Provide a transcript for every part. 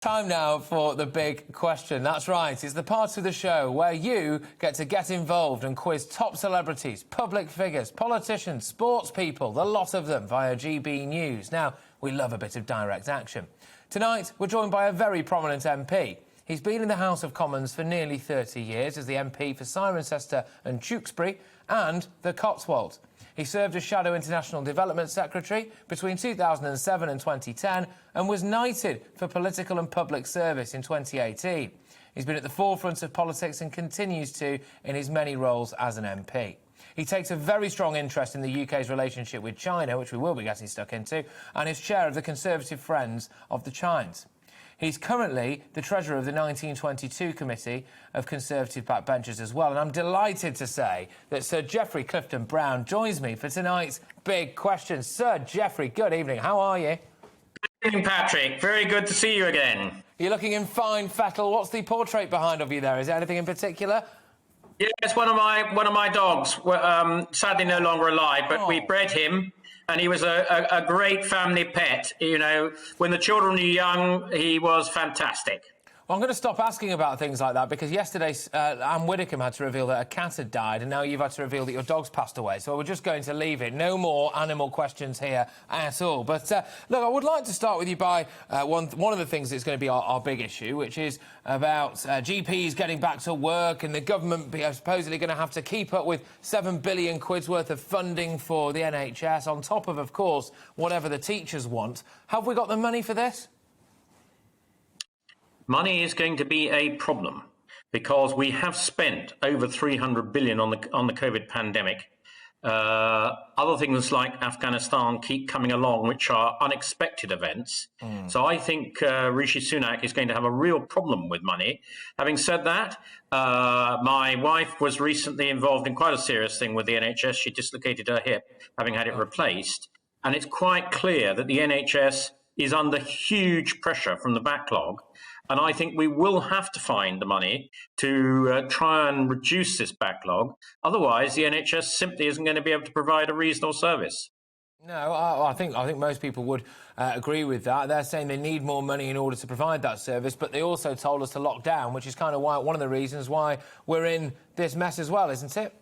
Time now for the big question. That's right, it's the part of the show where you get to get involved and quiz top celebrities, public figures, politicians, sports people, the lot of them via GB News. Now, we love a bit of direct action. Tonight, we're joined by a very prominent MP. He's been in the House of Commons for nearly 30 years as the MP for Cirencester and Tewkesbury and the Cotswolds. He served as Shadow International Development Secretary between 2007 and 2010 and was knighted for political and public service in 2018. He's been at the forefront of politics and continues to in his many roles as an MP. He takes a very strong interest in the UK's relationship with China, which we will be getting stuck into, and is chair of the Conservative Friends of the Chines. He's currently the treasurer of the 1922 Committee of Conservative Backbenchers as well, and I'm delighted to say that Sir Geoffrey Clifton-Brown joins me for tonight's big question. Sir Geoffrey, good evening. How are you? Good evening, Patrick. Very good to see you again. You're looking in fine fettle. What's the portrait behind of you there? Is there anything in particular? Yeah, it's one of my dogs. Sadly, no longer alive, but we bred him. And he was a great family pet. You know, when the children were young, he was fantastic. Well, I'm going to stop asking about things like that because yesterday Anne Widdecombe had to reveal that a cat had died and now you've had to reveal that your dog's passed away. So we're just going to leave it. No more animal questions here at all. But, look, I would like to start with you by one of the things that's going to be our big issue, which is about GPs getting back to work and the government supposedly going to have to keep up with £7 billion worth of funding for the NHS on top of course, whatever the teachers want. Have we got the money for this? Money is going to be a problem because we have spent over 300 billion on the COVID pandemic. Other things like Afghanistan keep coming along, which are unexpected events. So I think Rishi Sunak is going to have a real problem with money. Having said that, my wife was recently involved in quite a serious thing with the NHS. She dislocated her hip, having had it replaced. And it's quite clear that the NHS is under huge pressure from the backlog. And I think we will have to find the money to try and reduce this backlog. Otherwise, the NHS simply isn't going to be able to provide a reasonable service. No, I think most people would agree with that. They're saying they need more money in order to provide that service, but they also told us to lock down, which is kind of one of the reasons why we're in this mess as well, isn't it?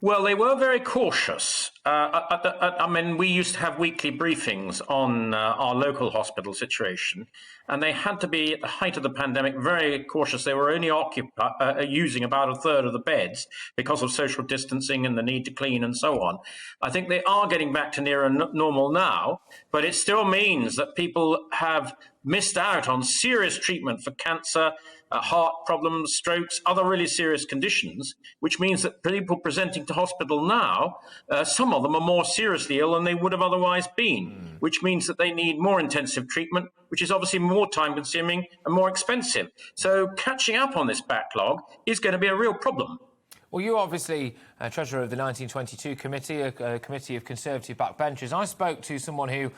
Well, they were very cautious. I mean, we used to have weekly briefings on our local hospital situation, and they had to be, at the height of the pandemic, very cautious. They were only using about a third of the beds because of social distancing and the need to clean and so on. I think they are getting back to nearer normal now, but it still means that people have missed out on serious treatment for cancer, heart problems, strokes, other really serious conditions, which means that people presenting to hospital now, some of them are more seriously ill than they would have otherwise been, which means that they need more intensive treatment, which is obviously more time-consuming and more expensive. So catching up on this backlog is going to be a real problem. Well, you're obviously treasurer of the 1922 Committee, a committee of Conservative backbenchers. I spoke to someone who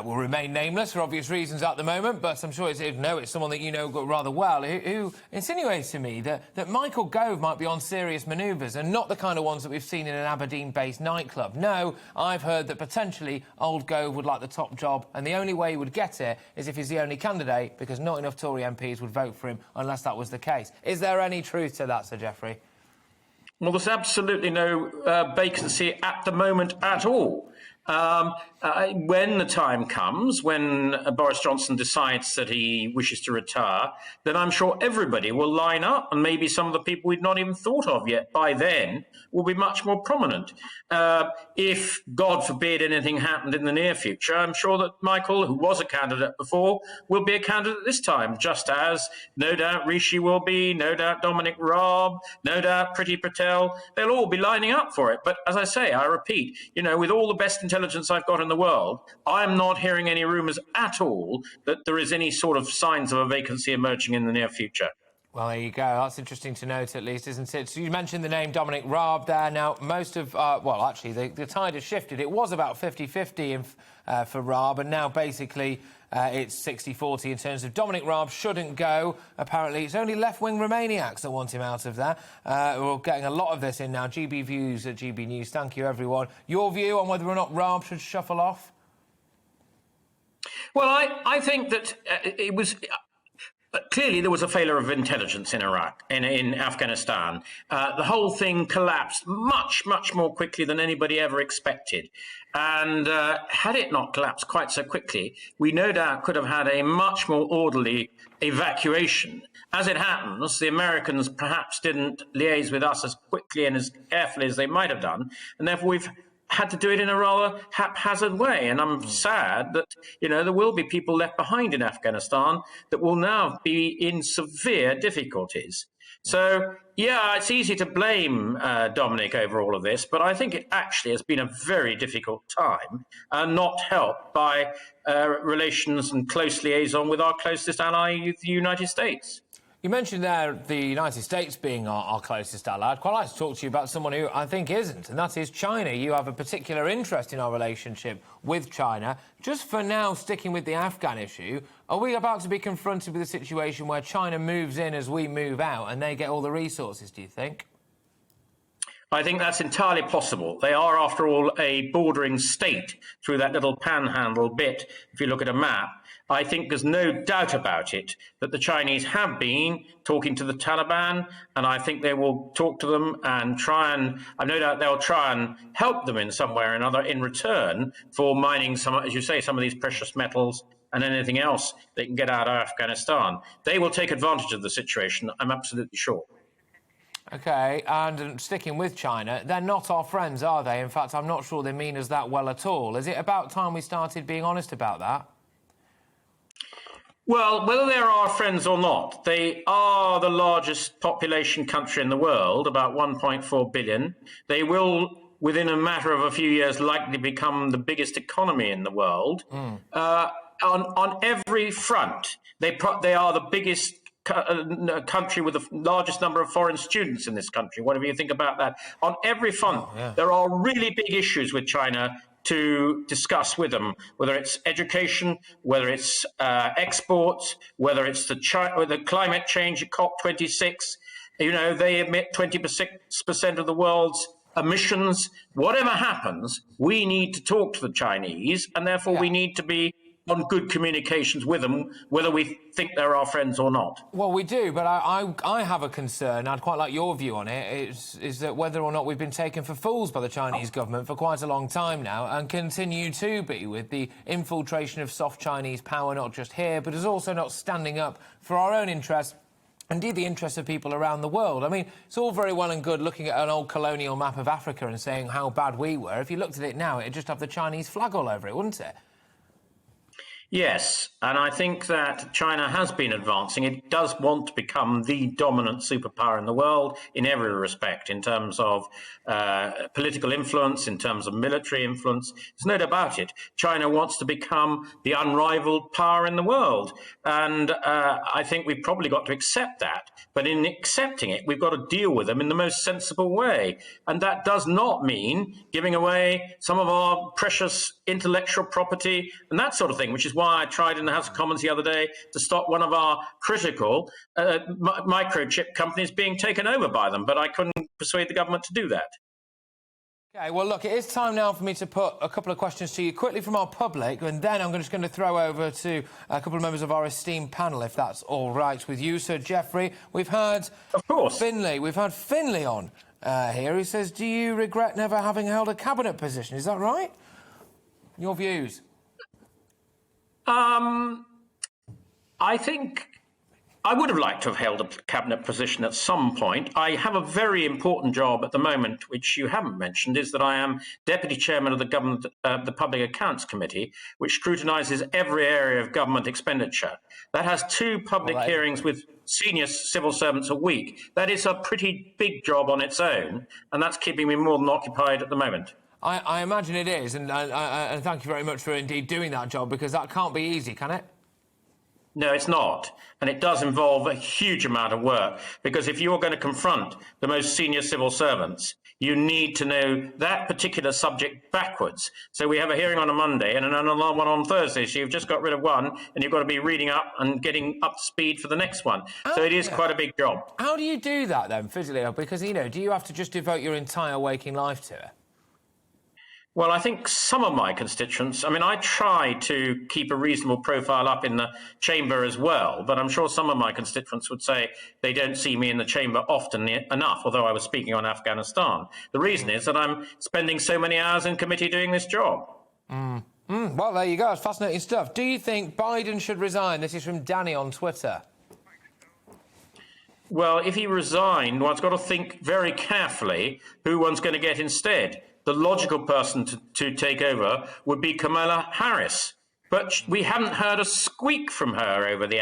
will remain nameless for obvious reasons at the moment, but I'm sure it's someone that you know rather well, who insinuates to me that Michael Gove might be on serious manoeuvres and not the kind of ones that we've seen in an Aberdeen-based nightclub. No, I've heard that potentially old Gove would like the top job, and the only way he would get it is if he's the only candidate, because not enough Tory MPs would vote for him unless that was the case. Is there any truth to that, Sir Geoffrey? Well, there's absolutely no vacancy at the moment at all. When the time comes, when Boris Johnson decides that he wishes to retire, then I'm sure everybody will line up, and maybe some of the people we'd not even thought of yet by then will be much more prominent. If, God forbid, anything happened in the near future, I'm sure that Michael, who was a candidate before, will be a candidate this time, just as no doubt Rishi will be, no doubt Dominic Raab, no doubt Priti Patel. They'll all be lining up for it. But as I say, I repeat, with all the best intelligence I've got in the world, I'm not hearing any rumours at all that there is any sort of signs of a vacancy emerging in the near future. Well, there you go. That's interesting to note, at least, isn't it? So you mentioned the name Dominic Raab there. Now, most of... well, actually, the tide has shifted. It was about 50-50 for Raab, and now, basically, it's 60-40 in terms of Dominic Raab shouldn't go. Apparently, it's only left-wing Remainiacs that want him out of there. We're getting a lot of this in now. GB Views at GB News. Thank you, everyone. Your view on whether or not Raab should shuffle off? Well, I think that it was clearly there was a failure of intelligence in Iraq, in Afghanistan. The whole thing collapsed much, much more quickly than anybody ever expected. And had it not collapsed quite so quickly, we no doubt could have had a much more orderly evacuation. As it happens, the Americans perhaps didn't liaise with us as quickly and as carefully as they might have done, and therefore we've had to do it in a rather haphazard way. And I'm sad that, there will be people left behind in Afghanistan that will now be in severe difficulties. So, yeah, it's easy to blame Dominic over all of this, but I think it actually has been a very difficult time and not helped by relations and close liaison with our closest ally, the United States. You mentioned there the United States being our closest ally. I'd quite like to talk to you about someone who I think isn't, and that is China. You have a particular interest in our relationship with China. Just for now, sticking with the Afghan issue, are we about to be confronted with a situation where China moves in as we move out and they get all the resources, do you think? I think that's entirely possible. They are, after all, a bordering state through that little panhandle bit, if you look at a map. I think there's no doubt about it that the Chinese have been talking to the Taliban, and I think they will talk to them and I've no doubt they'll try and help them in some way or another in return for mining some, as you say, some of these precious metals and anything else they can get out of Afghanistan. They will take advantage of the situation, I'm absolutely sure. OK, and sticking with China, they're not our friends, are they? In fact, I'm not sure they mean us that well at all. Is it about time we started being honest about that? Well, whether they're our friends or not, they are the largest population country in the world, about 1.4 billion. They will, within a matter of a few years, likely become the biggest economy in the world. On every front, they are the biggest country with the largest number of foreign students in this country, whatever you think about that. On every front, there are really big issues with China to discuss with them, whether it's education, whether it's exports, whether it's the climate change at COP26. They emit 20% of the world's emissions. Whatever happens, we need to talk to the Chinese, and therefore we need to be on good communications with them, whether we think they're our friends or not. Well, we do, but I have a concern. I'd quite like your view on it. Is that whether or not we've been taken for fools by the Chinese government for quite a long time now, and continue to be, with the infiltration of soft Chinese power, not just here, but is also not standing up for our own interests. Indeed, the interests of people around the world. I mean, it's all very well and good looking at an old colonial map of Africa and saying how bad we were. If you looked at it now, it'd just have the Chinese flag all over it, wouldn't it? Yes, and I think that China has been advancing. It does want to become the dominant superpower in the world in every respect, in terms of political influence, in terms of military influence. There's no doubt about it. China wants to become the unrivaled power in the world. And I think we've probably got to accept that. But in accepting it, we've got to deal with them in the most sensible way. And that does not mean giving away some of our precious intellectual property and that sort of thing, which is why I tried in the House of Commons the other day to stop one of our critical microchip companies being taken over by them. But I couldn't persuade the government to do that. OK, well, look, it is time now for me to put a couple of questions to you quickly from our public, and then I'm just going to throw over to a couple of members of our esteemed panel, if that's all right with you. So, Geoffrey, we've had Finlay. We've had Finlay on here. He says, do you regret never having held a cabinet position? Is that right? Your views? I think I would have liked to have held a cabinet position at some point. I have a very important job at the moment, which you haven't mentioned, is that I am Deputy Chairman of the Public Accounts Committee, which scrutinises every area of government expenditure. That has 2 public hearings with senior civil servants a week. That is a pretty big job on its own, and that's keeping me more than occupied at the moment. I imagine it is, and thank you very much for indeed doing that job, because that can't be easy, can it? No, it's not. And it does involve a huge amount of work, because if you're going to confront the most senior civil servants, you need to know that particular subject backwards. So we have a hearing on a Monday and another one on Thursday. So you've just got rid of one and you've got to be reading up and getting up to speed for the next one. So it is quite a big job. How do you do that then, physically? Because, do you have to just devote your entire waking life to it? Well, I think some of my constituents, I mean, I try to keep a reasonable profile up in the chamber as well, but I'm sure some of my constituents would say they don't see me in the chamber often enough, although I was speaking on Afghanistan. The reason is that I'm spending so many hours in committee doing this job. Well, there you go. It's fascinating stuff. Do you think Biden should resign? This is from Danny on Twitter. Well, if he resigned, one's got to think very carefully who one's going to get instead. The logical person to take over would be Kamala Harris. But we haven't heard a squeak from her over the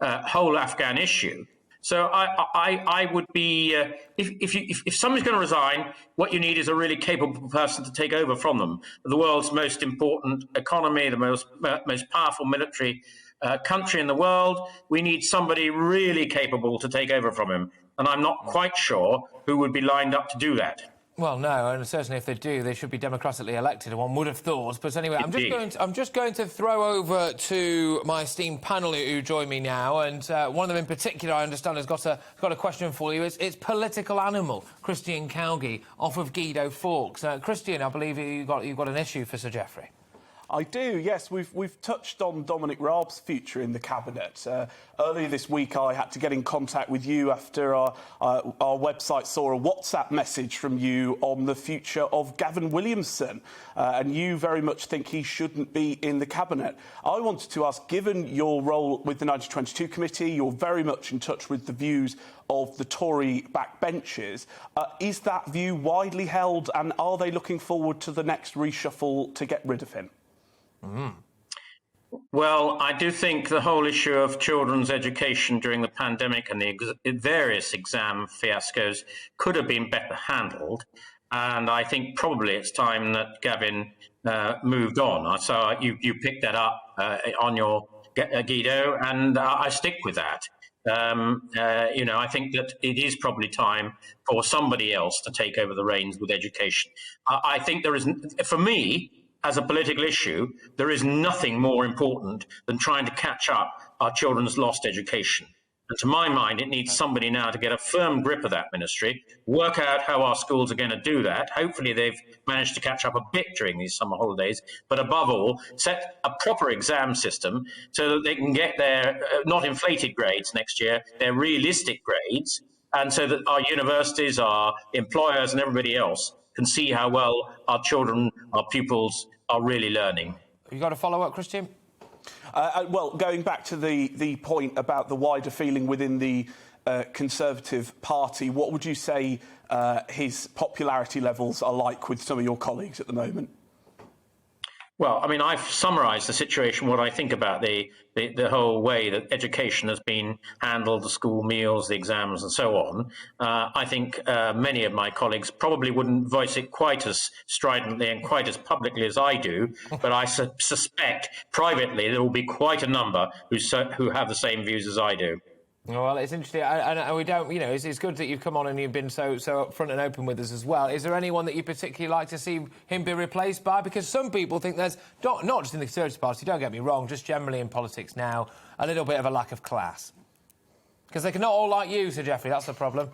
whole Afghan issue. So I would be, if somebody's going to resign, what you need is a really capable person to take over from them. The world's most important economy, the most powerful military country in the world. We need somebody really capable to take over from him. And I'm not quite sure who would be lined up to do that. Well, no, and certainly if they do, they should be democratically elected, one would have thought. But anyway, I'm just going to throw over to my esteemed panel who join me now, and one of them in particular, I understand, has got a question for you. It's political animal, Christian Cowgie, off of Guido Fawkes. Christian, I believe you've got an issue for Sir Geoffrey. I do, yes. We've touched on Dominic Raab's future in the Cabinet. Earlier this week, I had to get in contact with you after our website saw a WhatsApp message from you on the future of Gavin Williamson, and you very much think he shouldn't be in the Cabinet. I wanted to ask, given your role with the 1922 Committee, you're very much in touch with the views of the Tory backbenchers. Is that view widely held, and are they looking forward to the next reshuffle to get rid of him? Well, I do think the whole issue of children's education during the pandemic and the various exam fiascos could have been better handled. And I think probably it's time that Gavin moved on. So you picked that up on your Guido, and I stick with that. I think that it is probably time for somebody else to take over the reins with education. I think there is, for me, as a political issue, there is nothing more important than trying to catch up our children's lost education. And to my mind, it needs somebody now to get a firm grip of that ministry, work out how our schools are going to do that. Hopefully they've managed to catch up a bit during these summer holidays, but above all, set a proper exam system so that they can get their not inflated grades next year, their realistic grades, and so that our universities, our employers and everybody else can see how well our children, our pupils are really learning. You got a follow-up, Christian? Well, going back to the point about the wider feeling within the Conservative Party, what would you say his popularity levels are like with some of your colleagues at the moment? Well, I mean, I've summarised the situation, what I think about the whole way that education has been handled, the school meals, the exams and so on. I think many of my colleagues probably wouldn't voice it quite as stridently and quite as publicly as I do, but I suspect privately there will be quite a number who have the same views as I do. Well, it's interesting, and we don't, it's good that you've come on and you've been so upfront and open with us as well. Is there anyone that you particularly like to see him be replaced by? Because some people think there's, not just in the Conservative Party, don't get me wrong, just generally in politics now, a little bit of a lack of class. Because they cannot all like you, Sir Geoffrey, that's the problem.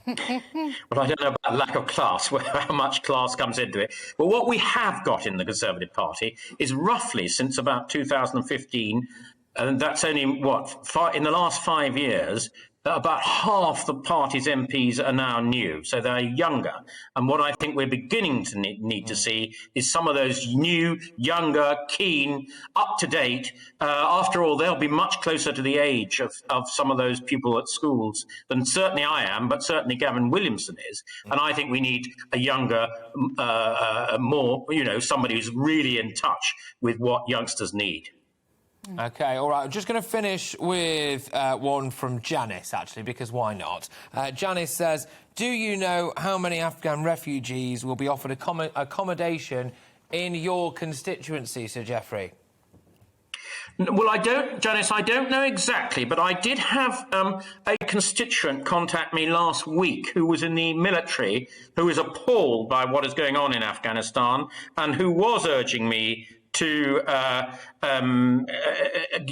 Well, I don't know about lack of class, how much class comes into it. But what we have got in the Conservative Party is roughly since about 2015, and that's only, in the last 5 years, about half the party's MPs are now new, so they're younger. And what I think we're beginning to need to see is some of those new, younger, keen, up-to-date. After all, they'll be much closer to the age of some of those people at schools than certainly I am, but certainly Gavin Williamson is. And I think we need a younger, more, somebody who's really in touch with what youngsters need. OK, all right. I'm just going to finish with one from Janice, actually, because why not? Janice says, do you know how many Afghan refugees will be offered accommodation in your constituency, Sir Geoffrey? Well, Janice, I don't know exactly, but I did have a constituent contact me last week who was in the military, who is appalled by what is going on in Afghanistan, and who was urging me to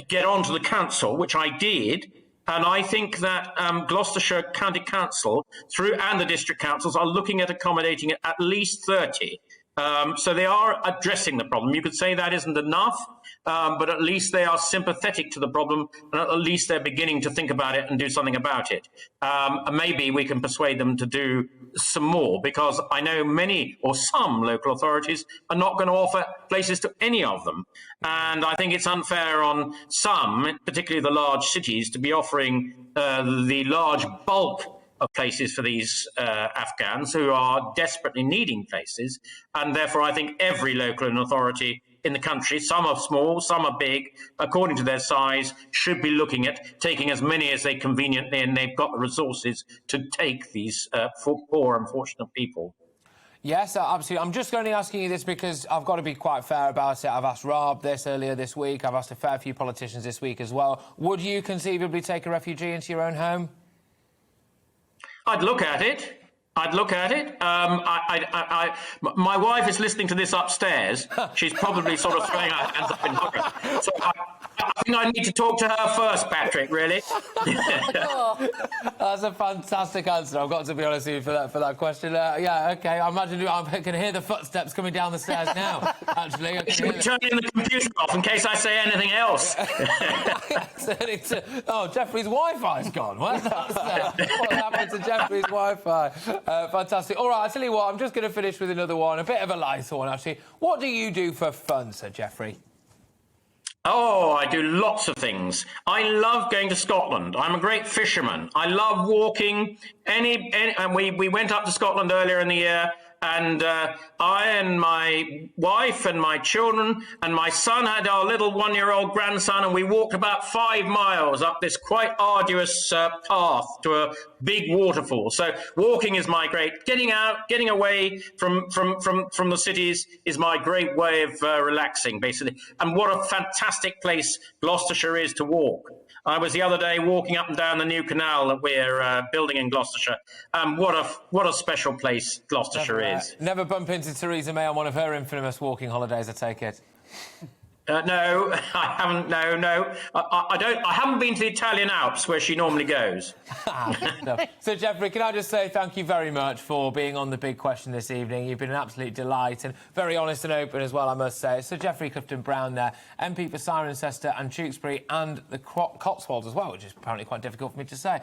get onto the council, which I did. And I think that Gloucestershire County Council and the district councils are looking at accommodating at least 30 So they are addressing the problem. You could say that isn't enough, but at least they are sympathetic to the problem, and at least they're beginning to think about it and do something about it. And maybe we can persuade them to do some more, because I know many or some local authorities are not going to offer places to any of them. And I think it's unfair on some, particularly the large cities, to be offering the large bulk of places for these Afghans who are desperately needing places. And therefore, I think every local authority in the country, some are small, some are big, according to their size, should be looking at taking as many as they conveniently, and they've got the resources to take these poor, unfortunate people. Yes, absolutely. I'm just only asking you this because I've got to be quite fair about it. I've asked Rob this earlier this week. I've asked a fair few politicians this week as well. Would you conceivably take a refugee into your own home? I'd look at it. I'd look at it. My wife is listening to this upstairs. She's probably sort of throwing her hands up in horror. So I think I need to talk to her first, Patrick, really. That's a fantastic answer. I've got to be honest with you for that question. Yeah, OK. I imagine I can hear the footsteps coming down the stairs now, actually. Turning the computer off in case I say anything else. Oh, Geoffrey's Wi-Fi's gone. What's happened to Geoffrey's Wi-Fi? Fantastic. All right, I'll tell you what, I'm just going to finish with another one, a bit of a lighter one, actually. What do you do for fun, Sir Geoffrey? Oh, I do lots of things. I love going to Scotland. I'm a great fisherman. I love walking. And we went up to Scotland earlier in the year, and I and my wife and my children and my son had our little one-year-old grandson, and we walked about 5 miles up this quite arduous path to a big waterfall. So walking is my great, getting out, getting away from the cities is my great way of relaxing, basically. And what a fantastic place Gloucestershire is to walk. I was the other day walking up and down the new canal that we're building in Gloucestershire. What a special place Gloucestershire is. Never bump into Theresa May on one of her infamous walking holidays, I take it. No, I haven't. No. I haven't been to the Italian Alps where she normally goes. No. So, Geoffrey, can I just say thank you very much for being on The Big Question this evening. You've been an absolute delight and very honest and open as well, I must say. So, Geoffrey Clifton-Brown there, MP for Cirencester and Tewkesbury and the Cotswolds as well, which is apparently quite difficult for me to say.